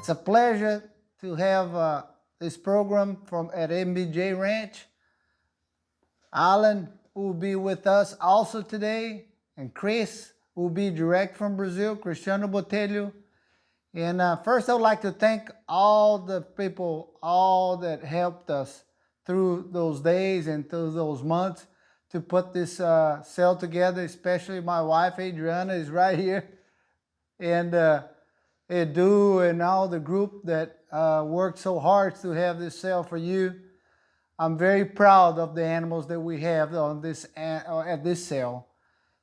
It's a pleasure to have this program at MBJ Ranch. Alan will be with us also today, and Cris will be direct from Brazil, Cristiano Botelho. And first, I would like to thank all the people, all that helped us through those days and through those months to put this sale together, especially my wife, Adriana, is right here. And Edu and all the group that worked so hard to have this sale for you. I'm very proud of the animals that we have on this at this sale,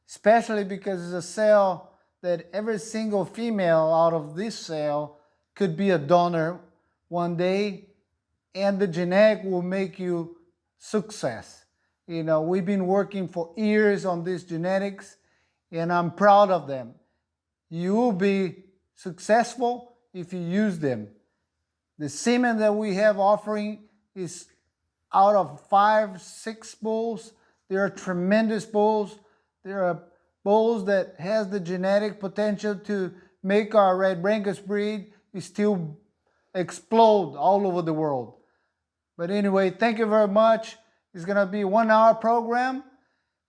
especially because it's a sale that every single female out of this sale could be a donor one day, and the genetic will make you success. You know, we've been working for years on these genetics, and I'm proud of them. You will be successful if you use them. The semen that we have offering is out of 5, 6 bulls. They are tremendous bulls. They are bulls that has the genetic potential to make our red Brangus breed still explode all over the world. But anyway, thank you very much. It's gonna be a 1-hour program,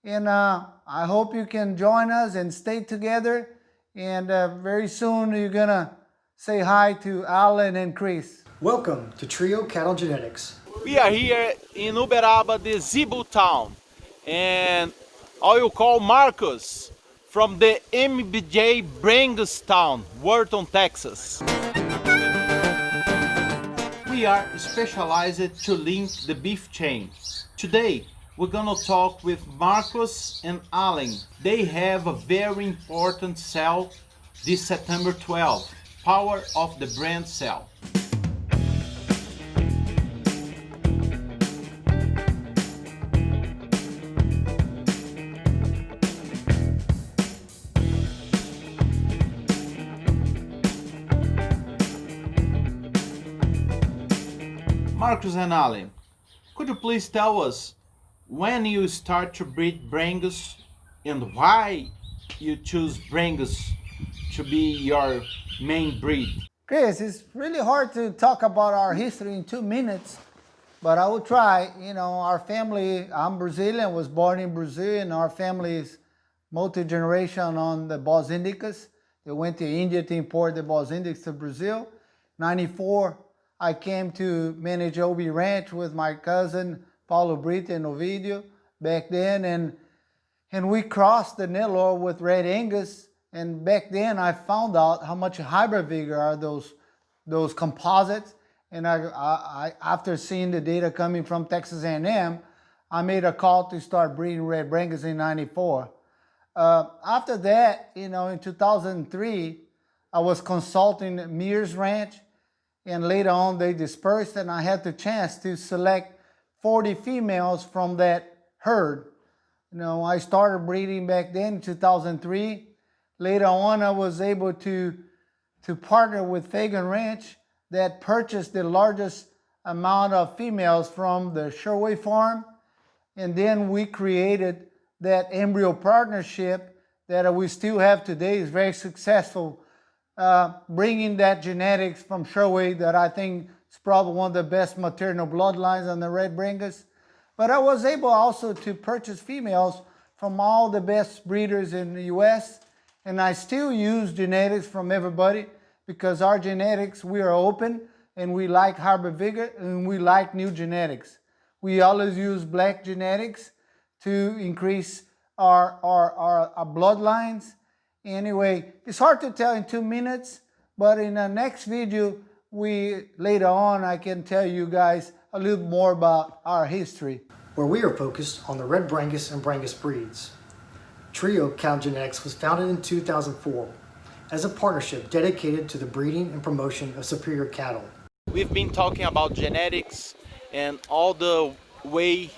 and I hope you can join us and stay together. And very soon you're gonna say hi to Alan and Cris. Welcome to Trio Cattle Genetics. We are here in Uberaba, the Zebu town, and I will call Marcus from the MBJ BRANGUS town, Wharton, Texas. We are specialized to link the beef chain. Today, we're gonna talk with Marcus and Alan. They have a very important sale this September 12th, Power of the Brand sale. Marcus and Alan, could you please tell us when you start to breed Brangus and why you choose Brangus to be your main breed? Cris, it's really hard to talk about our history in 2 minutes, but I will try. You know, our family, I'm Brazilian, was born in Brazil, and our family is multi-generation on the Bos Indicas. They went to India to import the Bos Indicas to Brazil. 94, I came to manage OB Ranch with my cousin, Paulo Brito and Ovidio back then, and we crossed the Nelore with Red Angus, and back then I found out how much hybrid vigor are those composites, and I after seeing the data coming from Texas A&M, I made a call to start breeding Red Brangus in 94. After that, you know, in 2003, I was consulting Mears Ranch, and later on they dispersed, and I had the chance to select 40 females from that herd. You know, I started breeding back then in 2003. Later on, I was able to partner with Fagan Ranch that purchased the largest amount of females from the Sherway farm. And then we created that embryo partnership that we still have today. Is very successful, bringing that genetics from Sherway that I think is probably one of the best maternal bloodlines on the Red Brangus. But I was able also to purchase females from all the best breeders in the US, and I still use genetics from everybody because our genetics, we are open and we like hybrid vigor and we like new genetics. We always use black genetics to increase our bloodlines. Anyway, it's hard to tell in 2 minutes, but in the next video, later on, I can tell you guys a little more about our history. Where we are focused on the Red Brangus and Brangus breeds. Trio Cattle Genetics was founded in 2004 as a partnership dedicated to the breeding and promotion of superior cattle. We've been talking about genetics and all the way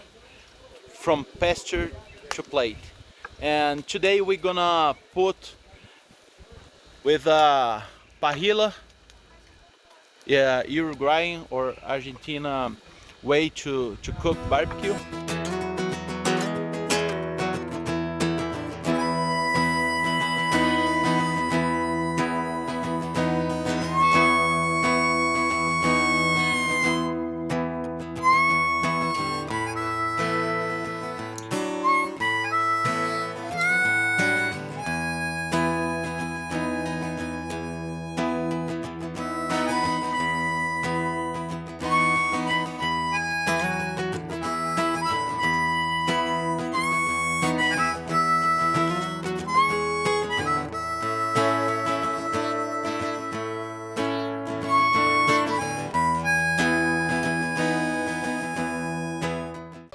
from pasture to plate. And today we're gonna put with Pahila, Uruguayan or Argentina way to cook barbecue.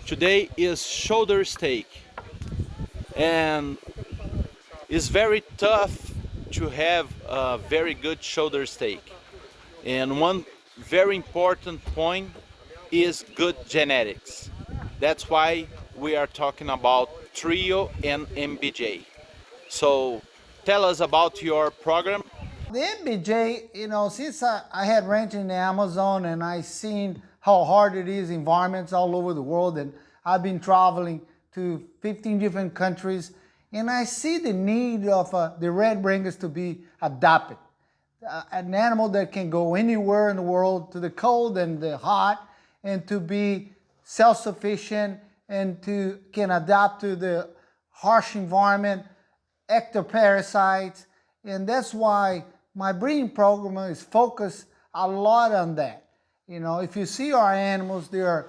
Today is shoulder steak, and it's very tough to have a very good shoulder steak. And one very important point is good genetics. That's why we are talking about Trio and MBJ. So tell us about your program. The MBJ, since I had ranch in the Amazon and I seen how hard it is, environments all over the world, and I've been traveling to 15 different countries, and I see the need of the red Brangus to be adopted. An animal that can go anywhere in the world, to the cold and the hot, and to be self-sufficient and can adapt to the harsh environment, ectoparasites, and that's why my breeding program is focused a lot on that. If you see our animals, they are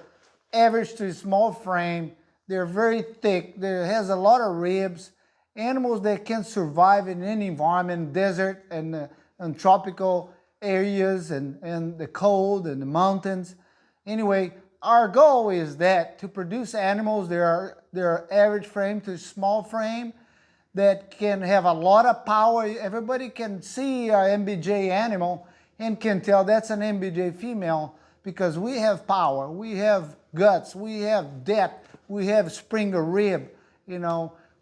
average to small frame, they're very thick, there has a lot of ribs, animals that can survive in any environment, desert and tropical areas and the cold and the mountains. Anyway, our goal is that to produce animals that are average frame to small frame, that can have a lot of power. Everybody can see our MBJ animal and can tell that's an MBJ female because we have power, we have guts, we have depth, we have Springer rib.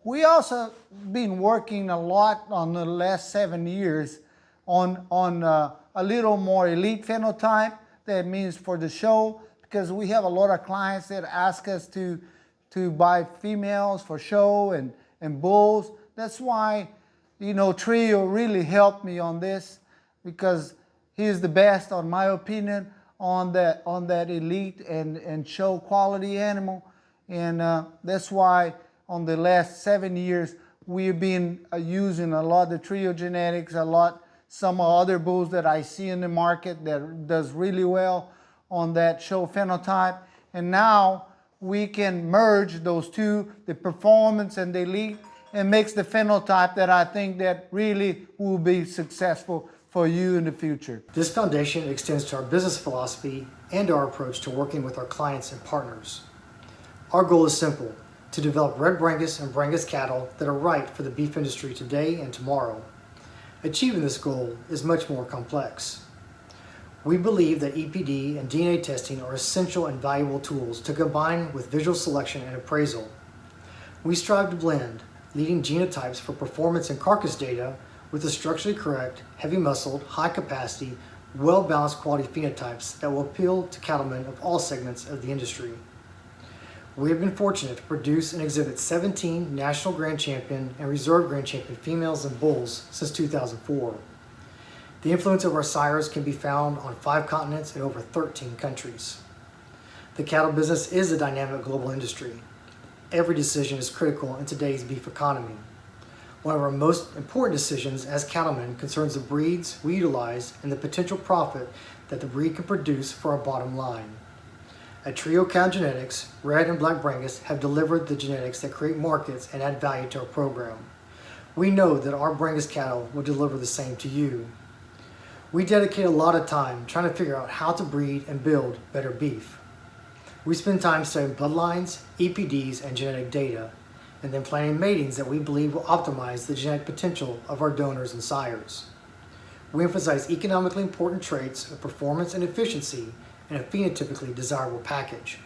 We also been working a lot on the last 7 years on a little more elite phenotype. That means for the show, because we have a lot of clients that ask us to buy females for show and bulls. That's why, Trio really helped me on this, because he's the best, on my opinion, on that elite and show quality animal. And that's why on the last 7 years, we've been using a lot of the Trio genetics, some other bulls that I see in the market that does really well on that show phenotype. And now we can merge those two, the performance and the elite, and makes the phenotype that I think that really will be successful for you in the future. This foundation extends to our business philosophy and our approach to working with our clients and partners. Our goal is simple: to develop red Brangus and Brangus cattle that are right for the beef industry today and tomorrow. Achieving this goal is much more complex. We believe that EPD and DNA testing are essential and valuable tools to combine with visual selection and appraisal. We strive to blend leading genotypes for performance and carcass data with the structurally correct, heavy-muscled, high-capacity, well-balanced quality phenotypes that will appeal to cattlemen of all segments of the industry. We have been fortunate to produce and exhibit 17 National Grand Champion and Reserve Grand Champion females and bulls since 2004. The influence of our sires can be found on 5 continents and over 13 countries. The cattle business is a dynamic global industry. Every decision is critical in today's beef economy. One of our most important decisions as cattlemen concerns the breeds we utilize and the potential profit that the breed can produce for our bottom line. At Trio Cow Genetics, red and black Brangus have delivered the genetics that create markets and add value to our program. We know that our Brangus cattle will deliver the same to you. We dedicate a lot of time trying to figure out how to breed and build better beef. We spend time studying bloodlines, EPDs, and genetic data, and then planning matings that we believe will optimize the genetic potential of our donors and sires. We emphasize economically important traits of performance and efficiency in a phenotypically desirable package.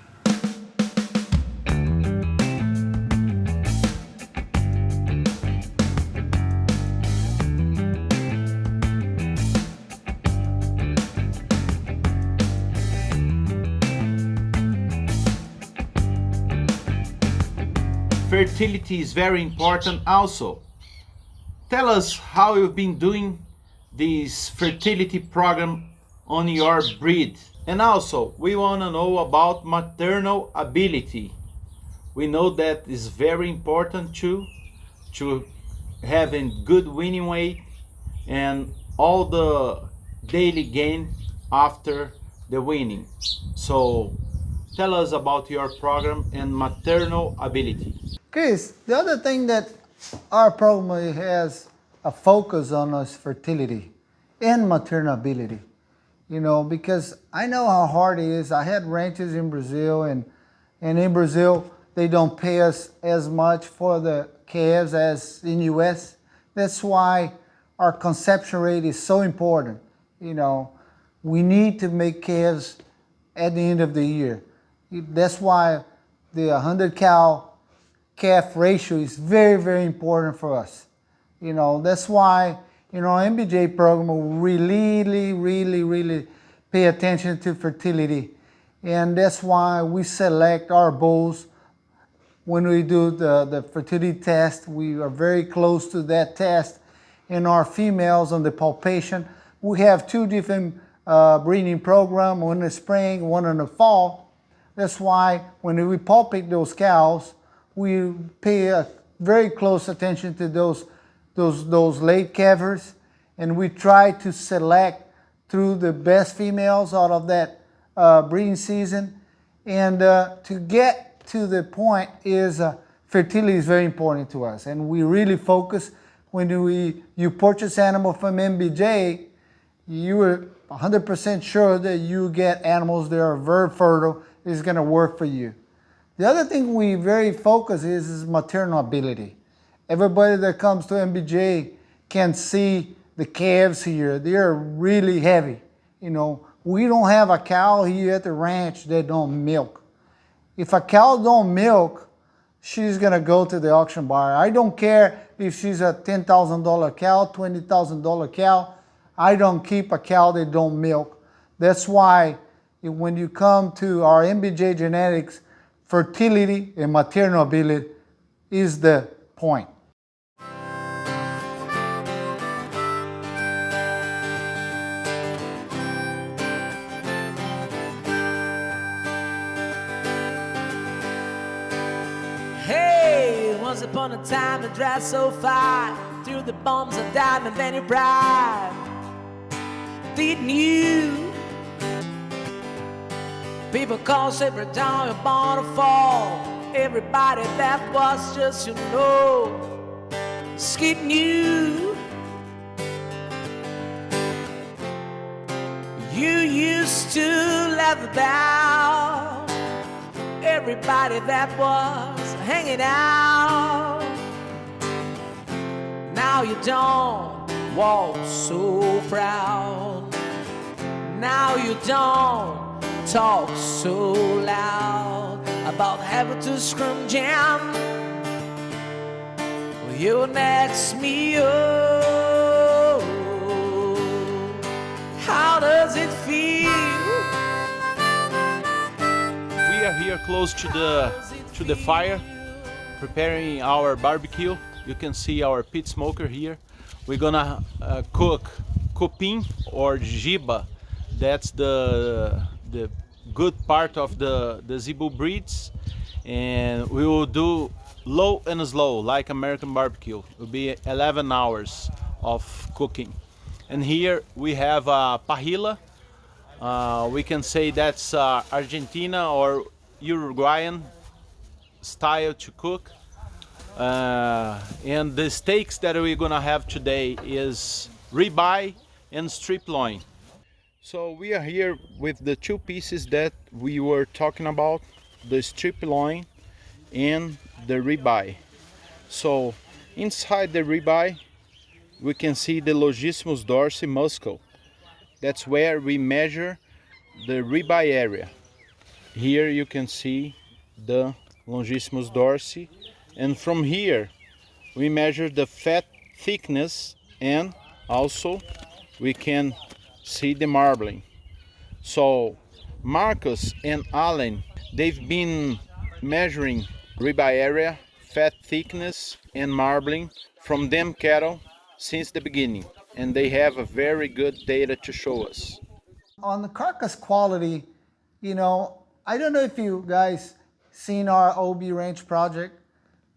Fertility is very important also. Tell us how you've been doing this fertility program on your breed. And also, we want to know about maternal ability. We know that is very important too, to having good winning weight and all the daily gain after the winning. So tell us about your program and maternal ability. Cris, the other thing that our program has a focus on is fertility and maternability. Because I know how hard it is. I had ranches in Brazil, and And in Brazil, they don't pay us as much for the calves as in US. That's why our conception rate is so important. You know, we need to make calves at the end of the year. That's why the 100 cow calf ratio is very, very important for us. You know, that's why, you know, MBJ program, we really pay attention to fertility. And that's why we select our bulls when we do the fertility test. We are very close to that test. And our females on the palpation, we have two different breeding programs, one in the spring, one in the fall. That's why when we palpate those cows, we pay a very close attention to those late calvers, and we try to select through the best females out of that breeding season. And to get to the point is fertility is very important to us, and we really focus. When you purchase animal from MBJ, you are 100% sure that you get animals that are very fertile, is going to work for you. The other thing we very focus is maternal ability. Everybody that comes to MBJ can see the calves here. They are really heavy. You know, we don't have a cow here at the ranch that don't milk. If a cow don't milk, she's gonna go to the auction buyer. I don't care if she's a $10,000 cow, $20,000 cow. I don't keep a cow that don't milk. That's why when you come to our MBJ genetics, fertility and maternal ability is the point. Hey, once upon a time, a dress so fine, through the bombs of diamond, then your bride. Didn't you? People call Sabre down, you're born to fall. Everybody that was just, you know, skidding you. You used to laugh about everybody that was hanging out. Now you don't walk so proud. Now you don't talk so loud about having to scrum jam. Well, you next me up. How does it feel? We are here close to the fire, preparing our barbecue. You can see our pit smoker here. We're gonna cook cupim or jiba. That's the good part of the zebu breeds, and we will do low and slow like American barbecue. It will be 11 hours of cooking. And here we have a pahilla. We can say that's Argentina or Uruguayan style to cook. And the steaks that we're gonna have today is ribeye and strip loin. So we are here with the two pieces that we were talking about, the strip loin and the ribeye. So inside the ribeye we can see the longissimus dorsi muscle. That's where we measure the ribeye area. Here you can see the longissimus dorsi, and from here we measure the fat thickness, and also we can see the marbling. So Marcus and Alan, they've been measuring ribeye area, fat thickness and marbling from them cattle since the beginning, and they have a very good data to show us. On the carcass quality, you know, I don't know if you guys seen our OB Ranch project.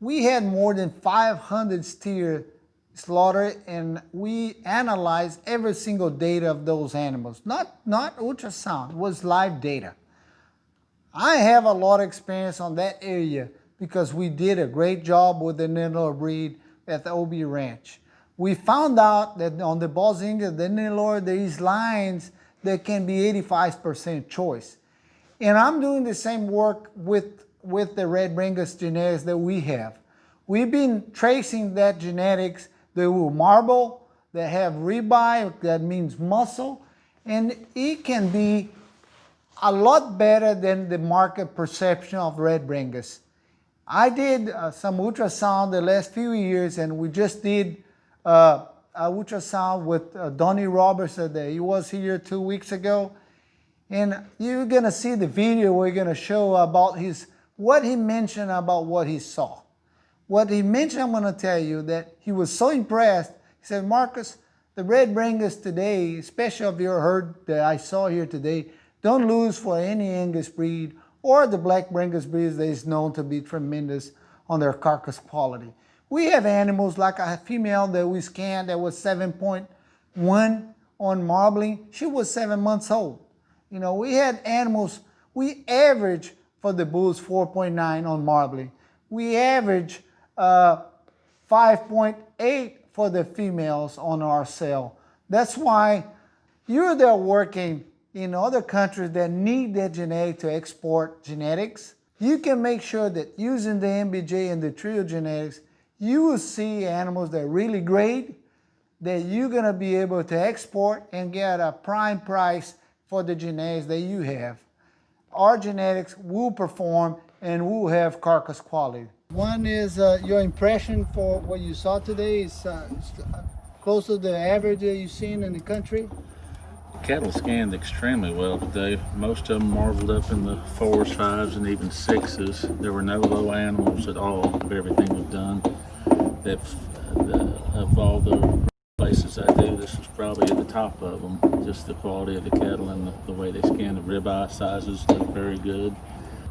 We had more than 500 steer slaughtered, and we analyzed every single data of those animals. Not ultrasound, it was live data. I have a lot of experience on that area because we did a great job with the Nilor breed at the OB Ranch. We found out that on the Boss India, the Nilor, there is lines that can be 85% choice. And I'm doing the same work with with the red Brangus genetics that we have. We've been tracing that genetics. They will marble, they have ribeye, that means muscle, and it can be a lot better than the market perception of red Brangus. I did some ultrasound the last few years, and we just did ultrasound with Donnie Robertson. He was here 2 weeks ago, and you're gonna see the video. We're gonna show about what he mentioned about what he saw. What he mentioned, I'm gonna tell you that he was so impressed. He said, Marcus, the red Brangus today, especially of your herd that I saw here today, don't lose for any Angus breed or the black Brangus breed that is known to be tremendous on their carcass quality. We have animals like a female that we scanned that was 7.1 on marbling. She was 7 months old. You know, we had animals, we average for the bulls 4.9 on marbling. We average 5.8 for the females on our sale. That's why you're there working in other countries that need that genetic to export genetics. You can make sure that using the MBJ and the trio genetics, you will see animals that are really great, that you're gonna be able to export and get a prime price for the genetics that you have. Our genetics will perform and will have carcass quality. One is your impression for what you saw today is close to the average that you've seen in the country. Cattle scanned extremely well today. Most of them marveled up in the 4s, 5s, and even 6s. There were no low animals at all of everything we've done. Of all the places I do, this was probably at the top of them. Just the quality of the cattle and the way they scanned the ribeye sizes look very good.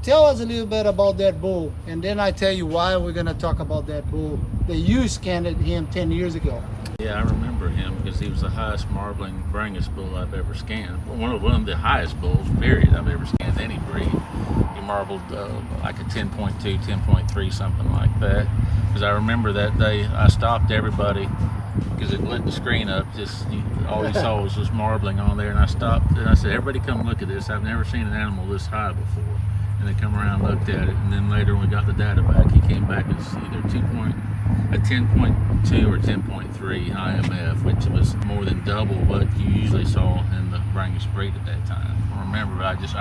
Tell us a little bit about that bull, and then I tell you why we're going to talk about that bull that you scanned him 10 years ago. Yeah, I remember him because he was the highest marbling Brangus bull I've ever scanned. One of the highest bulls, period, I've ever scanned any breed. He marbled like a 10.2, 10.3, something like that. Because I remember that day I stopped everybody because it lit the screen up. All you saw was just marbling on there, and I stopped and I said, "Everybody, come look at this. I've never seen an animal this high before." And they come around and looked at it, and then later when we got the data back, he came back as either 10.2 or 10.3 IMF, which was more than double what you usually saw in the Brangus breed at that time. I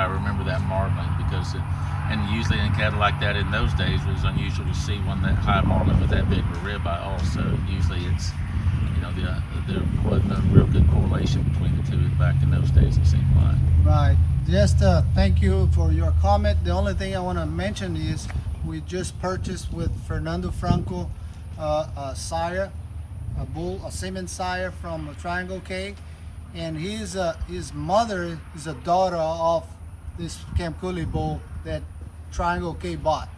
remember that marbling because and usually in cattle like that in those days it was unusual to see one that high marbling with that big of a ribeye also. Usually it's, there wasn't a real good correlation between the two back in those days, it seemed like. Right. Just thank you for your comment. The only thing I want to mention is we just purchased with Fernando Franco a sire, a bull, a semen sire from Triangle K, and his mother is a daughter of this Camp Cooley bull that Triangle K bought,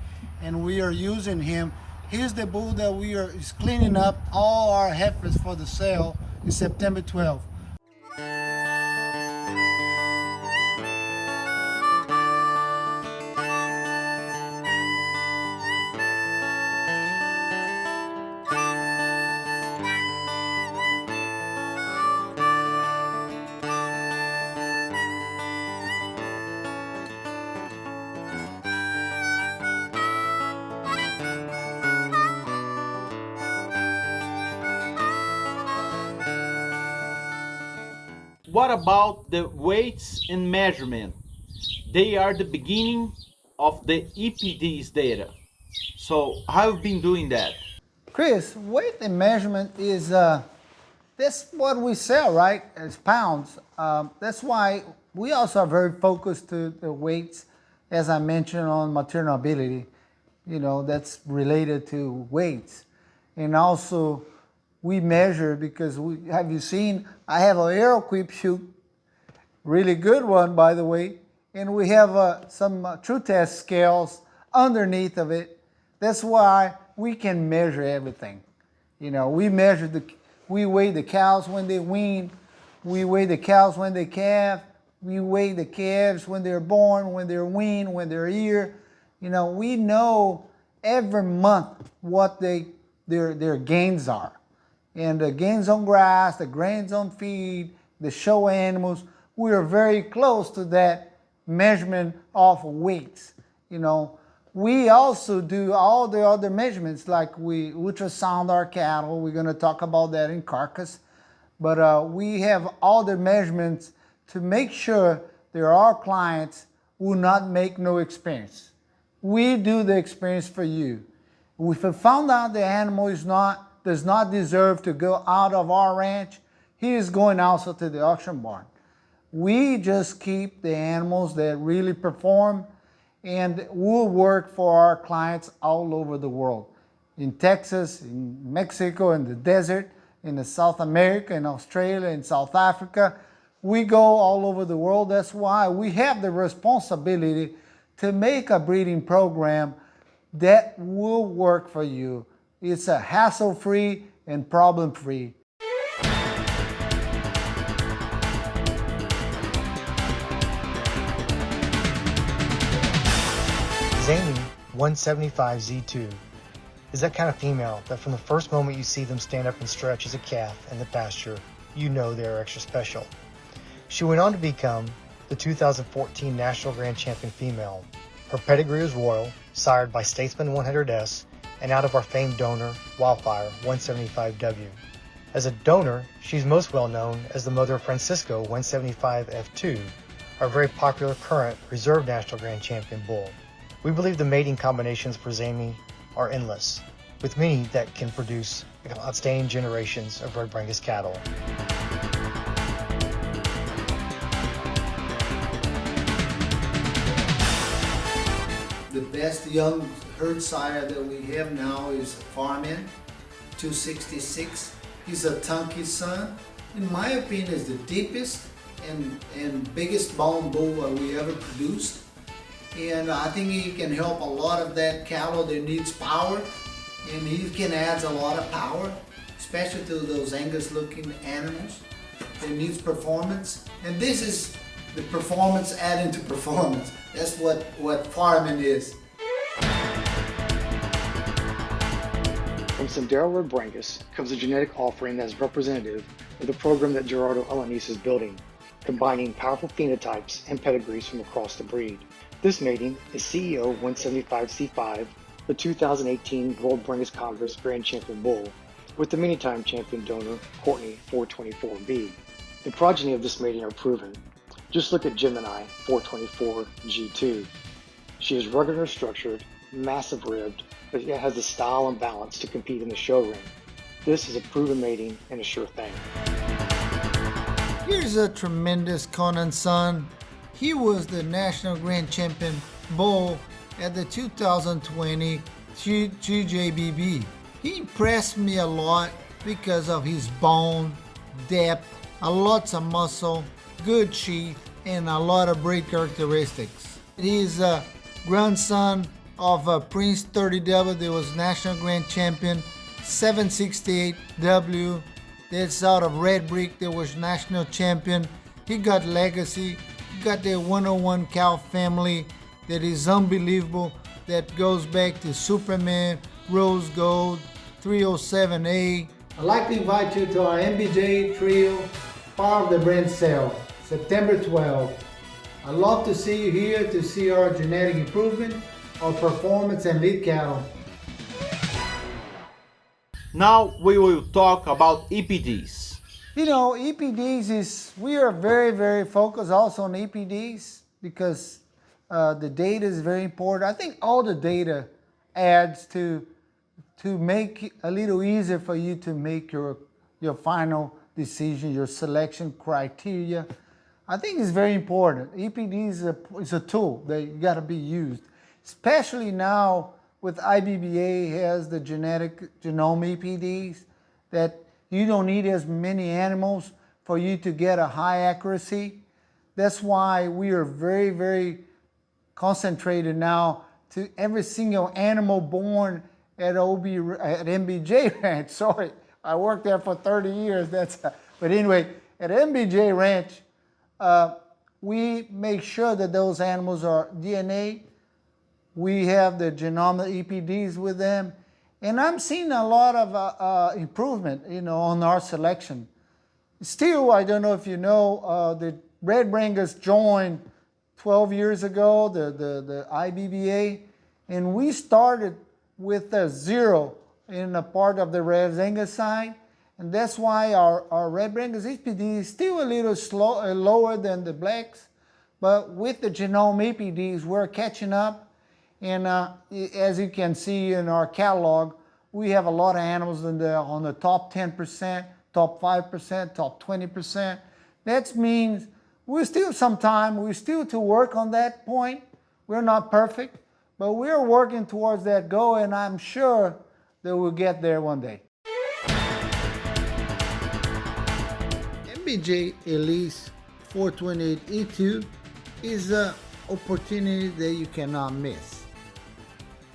and we are using him. Here's the bull that is cleaning up all our heifers for the sale in September 12th. What about the weights and measurement? They are the beginning of the EPD's data. So how have you been doing that? Chris, weight and measurement is that's what we sell, right? As pounds. That's why we also are very focused to the weights, as I mentioned, on maternability. That's related to weights, and also we measure because have you seen? I have an AeroQuip chute, really good one, by the way, and we have some True Test scales underneath of it. That's why we can measure everything. We weigh the cows when they wean, we weigh the cows when they calve, we weigh the calves when they're born, when they're weaned, when they're ear. We know every month what their gains are. And the gains on grass, the gains on feed, the show animals, we are very close to that measurement of weights. we also do all the other measurements, like we ultrasound our cattle. We're going to talk about that in carcass. But we have all the measurements to make sure that our clients will not make no experience. We do the experience for you. If we found out the animal does not deserve to go out of our ranch, he is going also to the auction barn. We just keep the animals that really perform, and we'll work for our clients all over the world. In Texas, in Mexico, in the desert, in South America, in Australia, in South Africa. We go all over the world. That's why we have the responsibility to make a breeding program that will work for you. It's a hassle-free and problem-free. Zany 175Z2 is that kind of female that from the first moment you see them stand up and stretch as a calf in the pasture, you know they're extra special. She went on to become the 2014 National Grand Champion female. Her pedigree is royal, sired by Statesman 100S, and out of our famed donor, Wildfire 175W. As a donor, she's most well known as the mother of Francisco 175F2, our very popular current reserve National Grand Champion bull. We believe the mating combinations for Zany are endless, with many that can produce outstanding generations of Red Brangus cattle. The best young herd sire that we have now is Farman 266. He's a Tunky son. In my opinion, is the deepest and biggest bone bull that we ever produced. And I think he can help a lot of that cattle that needs power, and he can add a lot of power, especially to those Angus looking animals that needs performance. And this is the performance adding to performance. That's what farming is. From Sendero Red Brangus comes a genetic offering that is representative of the program that Gerardo Alanis is building, combining powerful phenotypes and pedigrees from across the breed. This mating is CEO 175C5, the 2018 World Brangus Congress Grand Champion Bull, with the many-time champion donor Courtney 424B. The progeny of this mating are proven. Just look at Gemini 424G2. She is rugged or structured, massive ribbed, but yet has the style and balance to compete in the show ring. This is a proven mating and a sure thing. Here's a tremendous Conan son. He was the National Grand Champion bull at the 2020 GJBB. He impressed me a lot because of his bone, depth, lots of muscle, good sheath, and a lot of breed characteristics. He's a grandson of Prince 30W that was National Grand Champion, 768W that's out of Red Brick that was National Champion. He got legacy. He got the 101 cow family that is unbelievable, that goes back to Superman, Rose Gold, 307A. I'd like to invite you to our MBJ Trio Power of the Brand sale, September 12th. I'd love to see you here to see our genetic improvement, our performance and lead cattle. Now we will talk about EPDs. You know, EPDs we are very, very focused also on EPDs because the data is very important. I think all the data adds to make it a little easier for you to make your final decision, your selection criteria. I think it's very important. EPD is a tool that you got to be used, especially now with IBBA has the genetic genome EPDs that you don't need as many animals for you to get a high accuracy. That's why we are very, very concentrated now to every single animal born at MBJ Ranch. Sorry, I worked there for 30 years. But anyway, at MBJ Ranch, we make sure that those animals are DNA. We have the genome EPDs with them. And I'm seeing a lot of improvement, on our selection. Still, I don't know if you know, the Red Brangus joined 12 years ago, the IBBA, And we started with a 0 in a part of the Red Brangus side, and that's why our Red Brangus APD is still a little lower than the blacks, but with the genome APDs, we're catching up, and as you can see in our catalog, we have a lot of animals on the top 10%, top 5%, top 20%. That means we still to work on that point. We're not perfect, but we're working towards that goal, and I'm sure that we'll get there one day. MBJ Elise 428E2 is an opportunity that you cannot miss.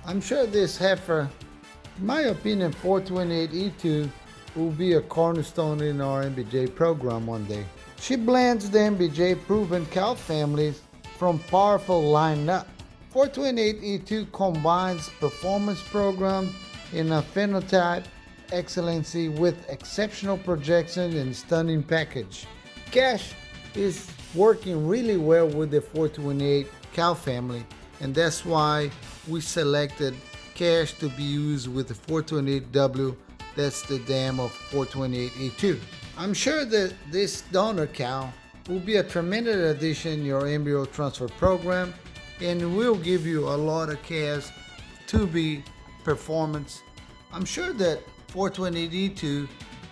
I'm sure this heifer, in my opinion, 428E2 will be a cornerstone in our MBJ program one day. She blends the MBJ proven cow families from powerful lineup. 428E2 combines performance program in a phenotype excellency with exceptional projection and stunning package. Cash is working really well with the 428 cow family, and that's why we selected Cash to be used with the 428W. That's the dam of 428E2. I'm sure that this donor cow will be a tremendous addition in your embryo transfer program, and will give you a lot of calves to be performance. I'm sure that 428E2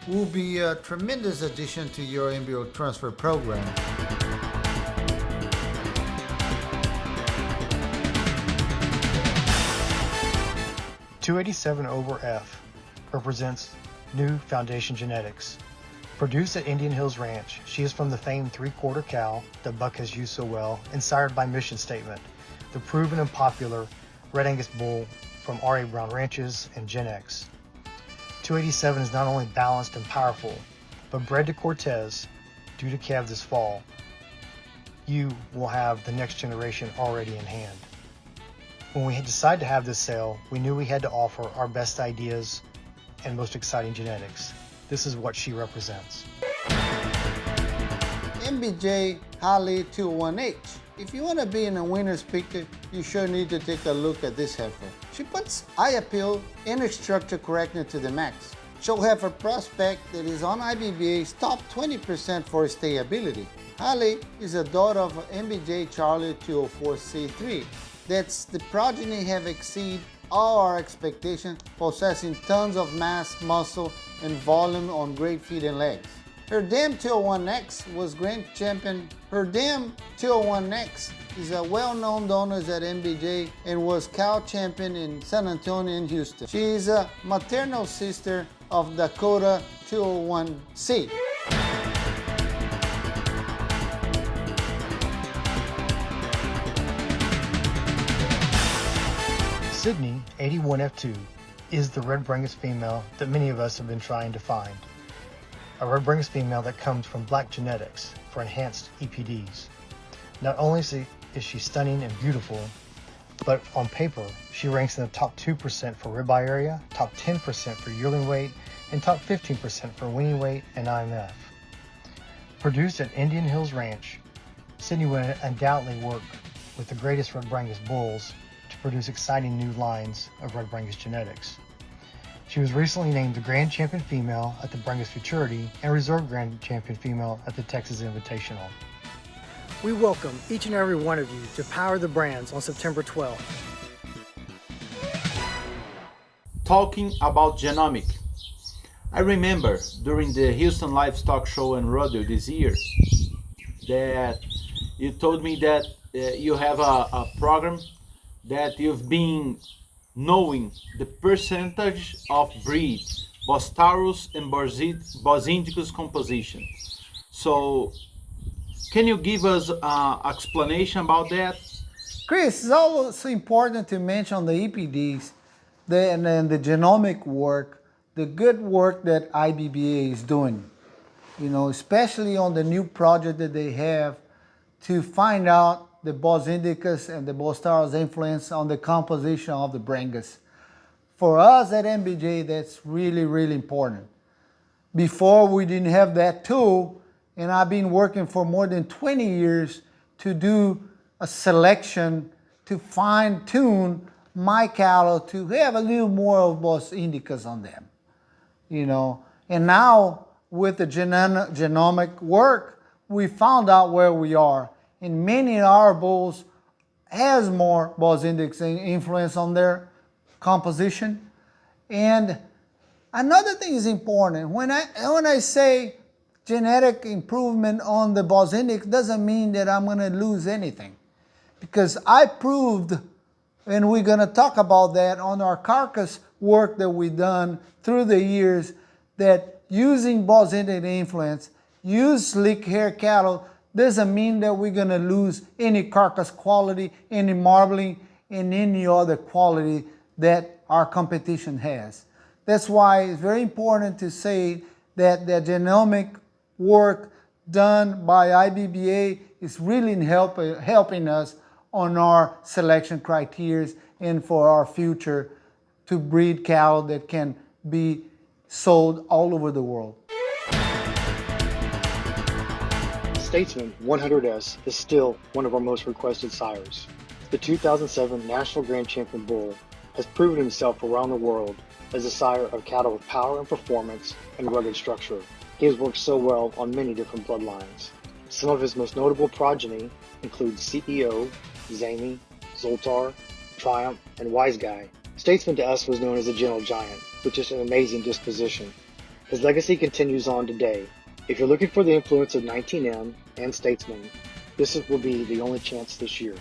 will be a tremendous addition to your embryo transfer program. .287 over F represents new foundation genetics. Produced at Indian Hills Ranch, she is from the famed three-quarter cow that Buck has used so well and sired by Mission Statement, the proven and popular Red Angus bull from R.A. Brown Ranches and Gen X. 287 is not only balanced and powerful, but bred to Cortez, due to calve this fall. You will have the next generation already in hand. When we decided to have this sale, we knew we had to offer our best ideas and most exciting genetics. This is what she represents. MBJ Holly 201H. If you want to be in a winner's picture, you sure need to take a look at this heifer. She puts eye appeal and structure correctness to the max. She'll have a prospect that is on IBBA's top 20% for stayability. Holly is a daughter of MBJ Charlie 204C3. That's the progeny have exceeded all our expectations, possessing tons of mass, muscle, and volume on great feet and legs. Her dam 201X was grand champion. Her dam 201X is a well-known donor at MBJ and was cow champion in San Antonio and Houston. She is a maternal sister of Dakota 201C. Sydney 81F2 is the Red Brangus female that many of us have been trying to find. A Red Brangus female that comes from black genetics for enhanced EPDs. Not only is she stunning and beautiful, but on paper, she ranks in the top 2% for ribeye area, top 10% for yearling weight, and top 15% for weaning weight and IMF. Produced at Indian Hills Ranch, Sydney will undoubtedly work with the greatest Red Brangus bulls to produce exciting new lines of Red Brangus genetics. She was recently named the Grand Champion Female at the Brangus Futurity and Reserve Grand Champion Female at the Texas Invitational. We welcome each and every one of you to Power the Brands on September 12th. Talking about genomic. I remember during the Houston Livestock Show and Rodeo this year that you told me that you have a program that you've been knowing the percentage of breed, Bostaurus and Bosindicus composition. So, can you give us an explanation about that? Chris, it's also important to mention the EPDs and the genomic work, the good work that IBBA is doing. You know, especially on the new project that they have to find out the Bosindicus and the Bostaurus influence on the composition of the Brangus. For us at MBJ, that's really, really important. Before, we didn't have that tool, and I've been working for more than 20 years to do a selection to fine-tune my cattle to have a little more of Bos indicas on them, you know. And now with the genomic work, we found out where we are. And many of our bulls has more Bos index influence on their composition. And another thing is important. When I say genetic improvement on the Bos index, doesn't mean that I'm going to lose anything. Because I proved, and we're going to talk about that on our carcass work that we've done through the years, that using Bos index influence, use slick hair cattle, doesn't mean that we're going to lose any carcass quality, any marbling, and any other quality that our competition has. That's why it's very important to say that the genomic work done by IBBA is really helping us on our selection criteria and for our future to breed cattle that can be sold all over the world. Statesman 100S is still one of our most requested sires. The 2007 National Grand Champion Bull has proven himself around the world as a sire of cattle with power and performance and rugged structure. He has worked so well on many different bloodlines. Some of his most notable progeny include CEO, Zamy, Zoltar, Triumph, and Wise Guy. Statesman to us was known as a gentle giant, with just an amazing disposition. His legacy continues on today. If you're looking for the influence of 19M and Statesman, this will be the only chance this year.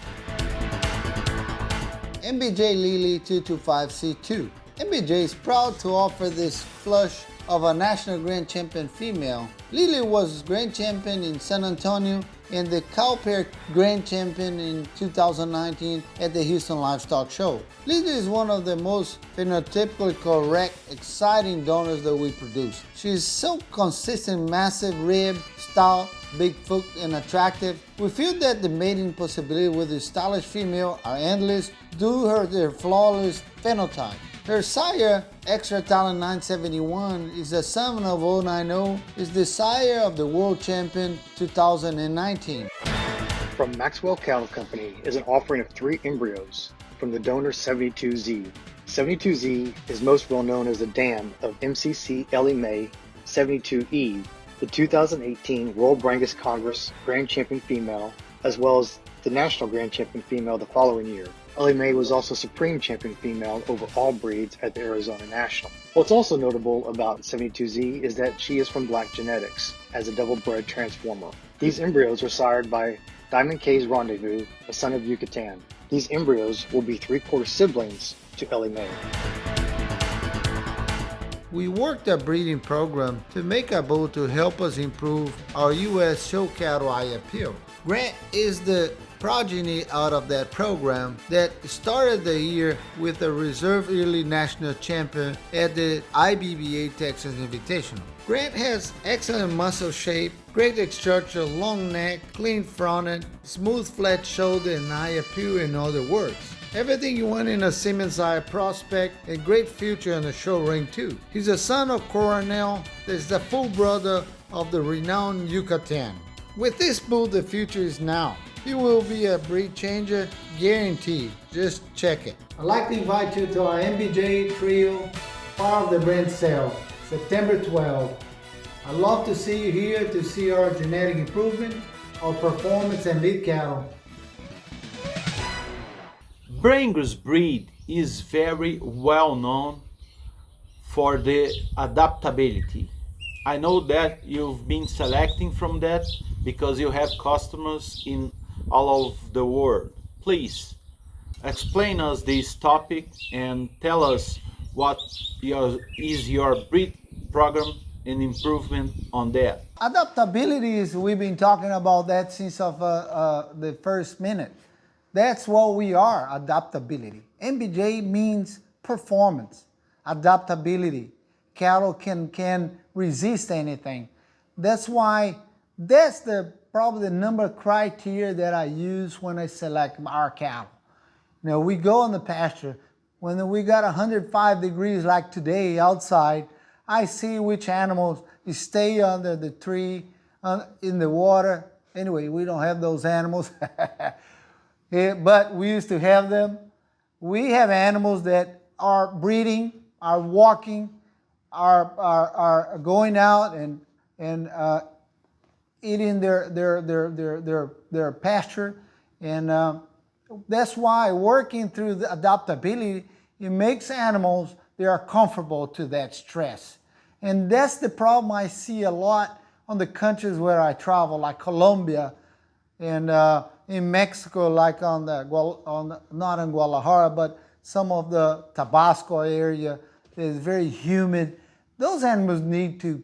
MBJ Lily 225C2. MBJ is proud to offer this flush of a National Grand Champion female. Lily was Grand Champion in San Antonio and the Cow Pair Grand Champion in 2019 at the Houston Livestock Show. Lily is one of the most phenotypically correct, exciting donors that we produce. She's so consistent, massive rib, stout, big foot, and attractive. We feel that the mating possibility with this stylish female are endless due to their flawless phenotype. Her sire, Extra Talent 971, is the son of 090, is the sire of the World Champion 2019. From Maxwell Cattle Company is an offering of 3 embryos from the donor 72Z. 72Z is most well known as the dam of MCC Ellie Mae 72E, the 2018 World Brangus Congress Grand Champion female, as well as the National Grand Champion female the following year. Ellie Mae was also Supreme Champion female over all breeds at the Arizona National. What's also notable about 72Z is that she is from black genetics as a double-bred transformer. These embryos are sired by Diamond K's Rendezvous, a son of Yucatan. These embryos will be 3/4 siblings to Ellie Mae. We worked a breeding program to make a bull to help us improve our U.S. show cattle eye appeal. Grant is the progeny out of that program that started the year with a reserve yearly national champion at the IBBA Texas Invitational. Grant has excellent muscle shape, great structure, long neck, clean fronted, smooth flat shoulder and eye appeal, in other words. Everything you want in a Siemens eye prospect, and great future in the show ring too. He's a son of Coronel, that's the full brother of the renowned Yucatan. With this bull, the future is now. He will be a breed changer, guaranteed. Just check it. I'd like to invite you to our MBJ Trio, part of the brand sale, September 12th. I'd love to see you here to see our genetic improvement, our performance and lead cattle. Brangus breed is very well known for the adaptability. I know that you've been selecting from that because you have customers in all of the world. Please explain us this topic and tell us what is your breed program and improvement on that. Adaptability is, we've been talking about that since the first minute. That's what we are, adaptability. MBJ means performance, adaptability. Cattle can resist anything. That's why, that's probably the number criteria that I use when I select our cattle. You know, we go on the pasture, when we got 105 degrees like today outside, I see which animals stay under the tree, in the water. Anyway, we don't have those animals. Yeah, but we used to have them. We have animals that are breeding, are walking, are going out and eating their pasture, and that's why working through the adaptability, it makes animals, they are comfortable to that stress. And that's the problem I see a lot on the countries where I travel, like Colombia, and in Mexico, like not in Guadalajara, but some of the Tabasco area is very humid. Those animals need to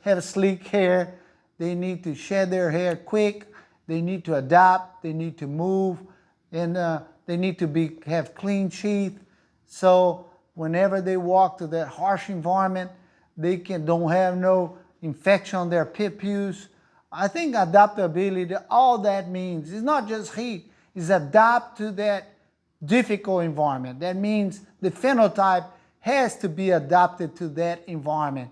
have sleek hair. They need to shed their hair quick. They need to adapt. They need to move, and they need to have clean teeth. So whenever they walk to that harsh environment, they don't have no infection on their pupils. I think adaptability, all that means, it's not just heat, it's adapt to that difficult environment. That means the phenotype has to be adapted to that environment.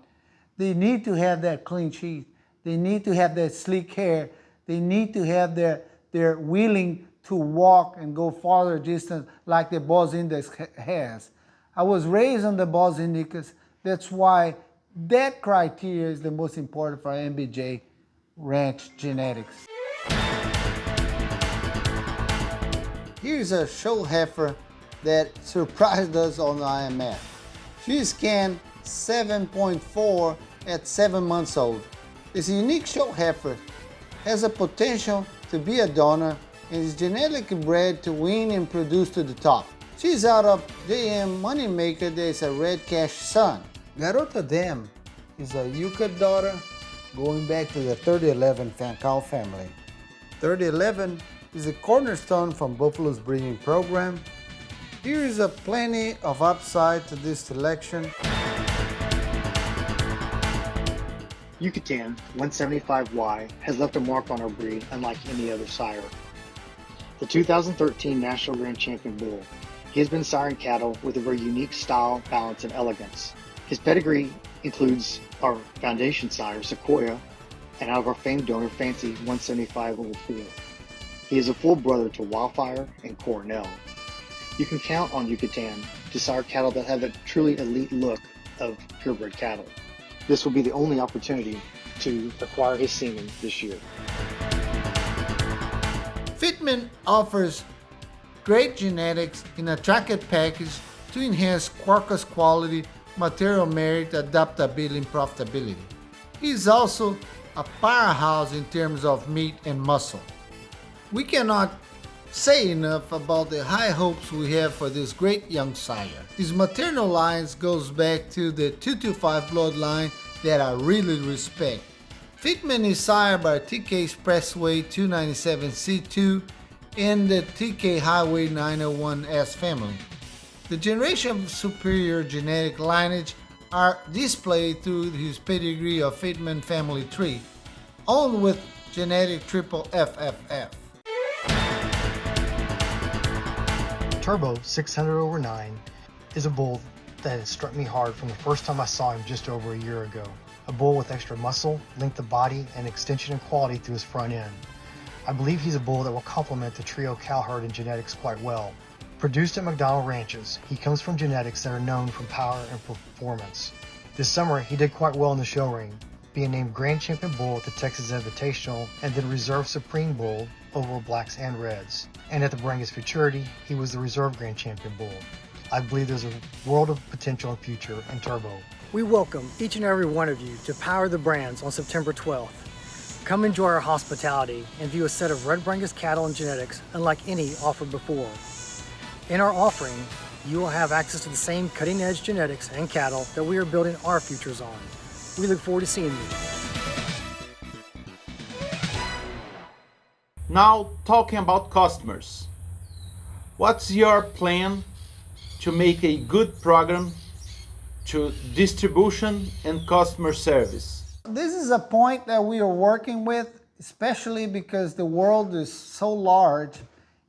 They need to have that clean teeth. They need to have that sleek hair. They need to have their willing to walk and go farther distance like the Bos Index has. I was raised on the Bos Indicus. That's why that criteria is the most important for MBJ ranch genetics. Here's a show heifer that surprised us on the IMF. She scanned 7.4 at 7 months old. This unique show heifer has a potential to be a donor and is genetically bred to win and produce to the top. She's out of JM Moneymaker. There's a Red Cash son. Garota Dam is a Yucca daughter going back to the 3011 cow family. 3011 is a cornerstone from Buffalo's breeding program. Here is a plenty of upside to this selection. Yucatan 175Y has left a mark on our breed unlike any other sire. The 2013 National Grand Champion Bull. He has been siring cattle with a very unique style, balance, and elegance. His pedigree includes our foundation sire, Sequoia, and out of our famed donor, Fancy 175 Old 4. He is a full brother to Wildfire and Coronel. You can count on Yucatan to sire cattle that have a truly elite look of purebred cattle. This will be the only opportunity to acquire his semen this year. Fitment offers great genetics in a tracked package to enhance carcass quality, material merit, adaptability, and profitability. He is also a powerhouse in terms of meat and muscle. We cannot say enough about the high hopes we have for this great young sire. His maternal lines goes back to the 225 bloodline that I really respect. Fitment is sired by TK Expressway 297C2 and the TK Highway 901S family. The generation of superior genetic lineage are displayed through his pedigree of Fitment family tree, owned with genetic triple FFF. Turbo 600/9 is a bull that has struck me hard from the first time I saw him just over a year ago. A bull with extra muscle, length of body, and extension and quality through his front end. I believe he's a bull that will complement the trio cow herd in genetics quite well. Produced at McDonald Ranches, he comes from genetics that are known for power and performance. This summer, he did quite well in the show ring, being named Grand Champion Bull at the Texas Invitational and then Reserve Supreme Bull over blacks and reds. And at the Brangus Futurity, he was the Reserve Grand Champion Bull. I believe there's a world of potential and future in Turbo. We welcome each and every one of you to Power the Brands on September 12th. Come enjoy our hospitality and view a set of Red Brangus cattle and genetics unlike any offered before. In our offering, you will have access to the same cutting-edge genetics and cattle that we are building our futures on. We look forward to seeing you. Now, talking about customers. What's your plan to make a good program to distribution and customer service? This is a point that we are working with, especially because the world is so large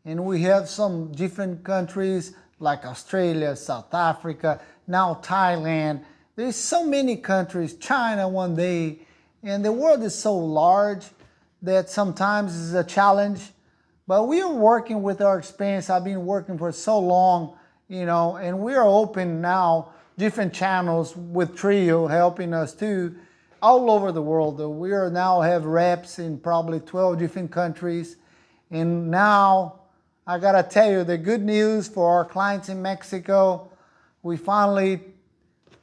and we have some different countries like Australia, South Africa, now Thailand. There's so many countries, China one day, and the world is so large that sometimes it's a challenge But we are working with our experience. I've been working for so long, and we are open now, different channels with Trio helping us too, all over the world. We are now have reps in probably 12 different countries. And now I gotta tell you the good news for our clients in Mexico. We finally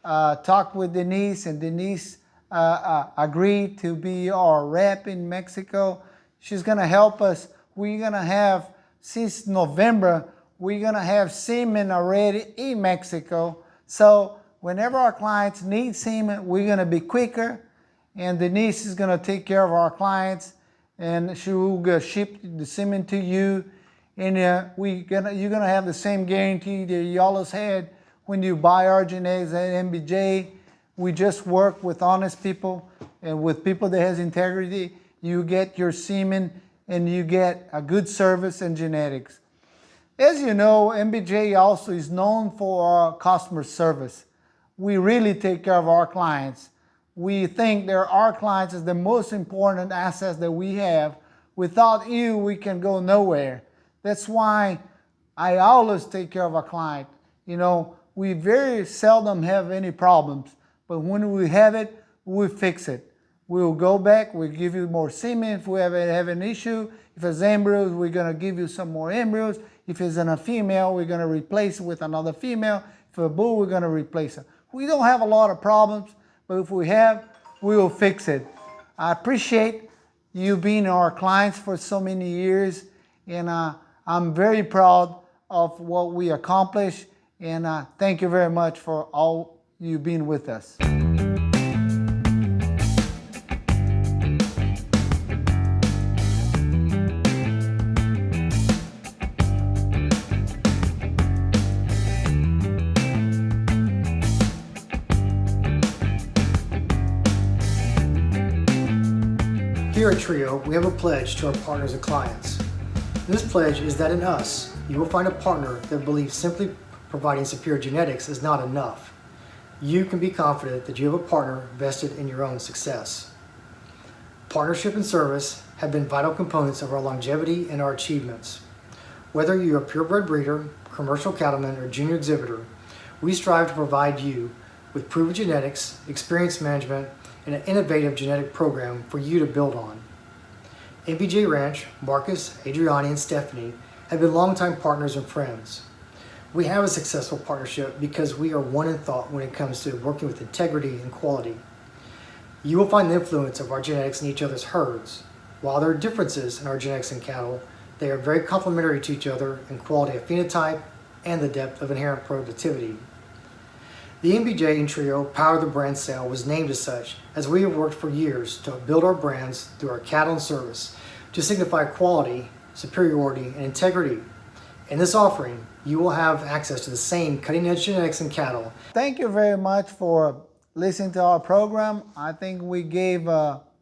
talked with Denise, and Denise agreed to be our rep in Mexico. She's gonna help us. We're gonna have, since November, we're gonna have semen already in Mexico. So whenever our clients need semen, we're gonna be quicker, and Denise is gonna take care of our clients, and she will ship the semen to you. And you're gonna have the same guarantee that you always had when you buy our genetics at MBJ. We just work with honest people and with people that has integrity. You get your semen and you get a good service and genetics. As you know, MBJ also is known for our customer service. We really take care of our clients. We think that our clients is the most important asset that we have. Without you, we can go nowhere. That's why I always take care of a client. We very seldom have any problems, but when we have it, we fix it. We'll go back, we'll give you more semen. If we have an issue, if it's embryos, we're gonna give you some more embryos. If it's in a female, we're gonna replace it with another female. If it's a bull, we're gonna replace it. We don't have a lot of problems, but if we have, we will fix it. I appreciate you being our clients for so many years, and I'm very proud of what we accomplished, and thank you very much for all you being with us. Here at Trio, we have a pledge to our partners and clients. This pledge is that in us, you will find a partner that believes simply providing superior genetics is not enough. You can be confident that you have a partner vested in your own success. Partnership and service have been vital components of our longevity and our achievements. Whether you're a purebred breeder, commercial cattleman, or junior exhibitor, we strive to provide you with proven genetics, experience management, and an innovative genetic program for you to build on. MBJ Ranch, Marcus, Adriani, and Stephanie have been longtime partners and friends. We have a successful partnership because we are one in thought when it comes to working with integrity and quality. You will find the influence of our genetics in each other's herds. While there are differences in our genetics and cattle, they are very complementary to each other in quality of phenotype and the depth of inherent productivity. The MBJ and Trio Power the Brand sale was named as such as we have worked for years to build our brands through our cattle and service to signify quality, superiority, and integrity. In this offering, you will have access to the same cutting-edge genetics and cattle. Thank you very much for listening to our program. I think we gave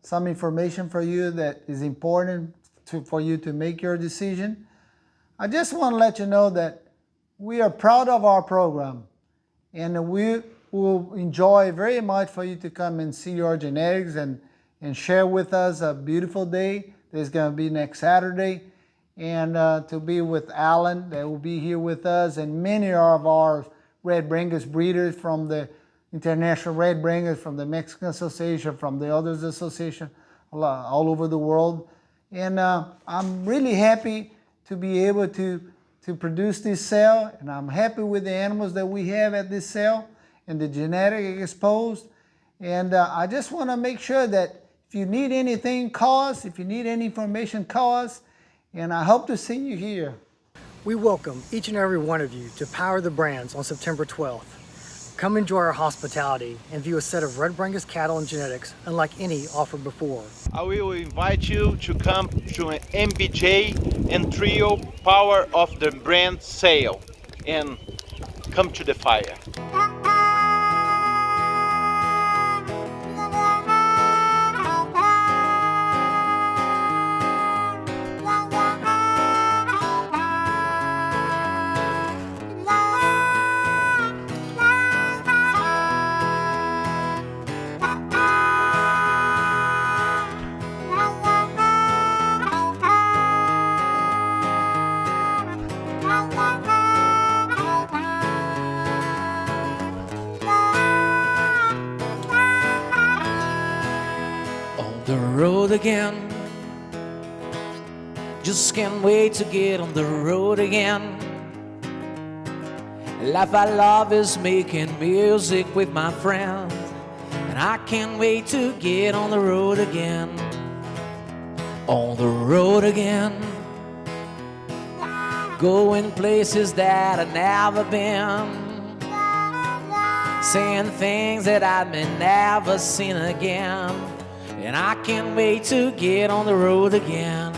some information for you that is important for you to make your decision. I just want to let you know that we are proud of our program, and we will enjoy very much for you to come and see your genetics and share with us a beautiful day. There's going to be next Saturday, and to be with Alan that will be here with us, and many of our Red Brangus breeders from the International Red Brangus, from the Mexican Association, from the others association all over the world. And I'm really happy to be able to produce this sale, and I'm happy with the animals that we have at this sale and the genetic exposed. And I just want to make sure that if you need anything, call us. If you need any information, call us. And I hope to see you here. We welcome each and every one of you to Power the Brands on September 12th. Come enjoy our hospitality and view a set of Red Brangus cattle and genetics unlike any offered before. I will invite you to come to an MBJ and Trio Power of the Brand sale and come to the fire. On the road again. Just can't wait to get on the road again. Life I love is making music with my friends, and I can't wait to get on the road again. On the road again. Going places that I've never been, saying things that I may never seen again. And I can't wait to get on the road again.